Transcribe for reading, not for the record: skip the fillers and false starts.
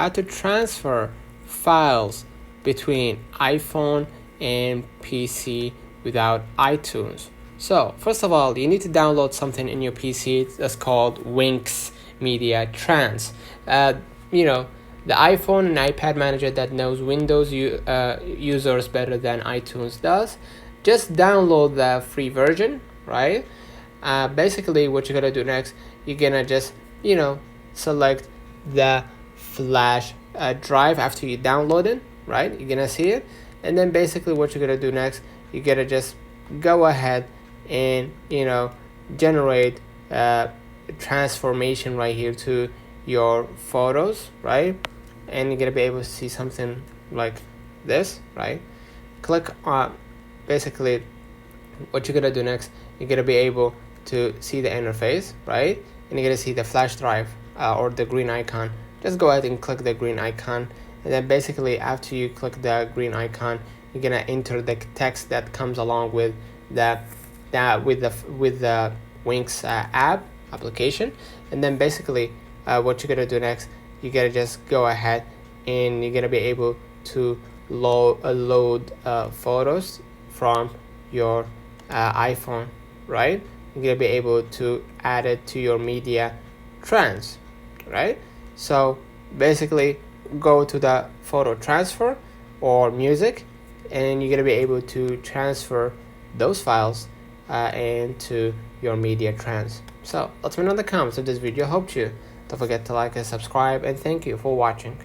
how to transfer files between iPhone and PC without iTunes. So first of all, you need to download something in your PC that's called Winx Media Trans. The iPhone and iPad manager that knows Windows users better than iTunes does. Just download the free version, right? Basically, what you're gonna do next, you're gonna just select the flash drive after you download it, right? You're gonna see it, and then basically what you're gonna do next, you're gonna just go ahead and generate transformation right here to your photos, right? And you're gonna be able to see something like this, right? Click on basically what you're gonna do next, you're gonna be able to see the interface, right? And you're gonna see the flash drive or the green icon. Just go ahead and click the green icon, and then basically after you click the green icon, you're gonna enter the text that comes along with the Winx application. And then basically what you're gonna do next, you're gonna just go ahead and you're gonna be able to load photos from your iPhone, right? You're gonna be able to add it to your media trans, right? So basically go to the photo transfer or music, and you're gonna be able to transfer those files into your media trans. So let me know in the comments if this video helped you. Don't forget to like and subscribe, and thank you for watching.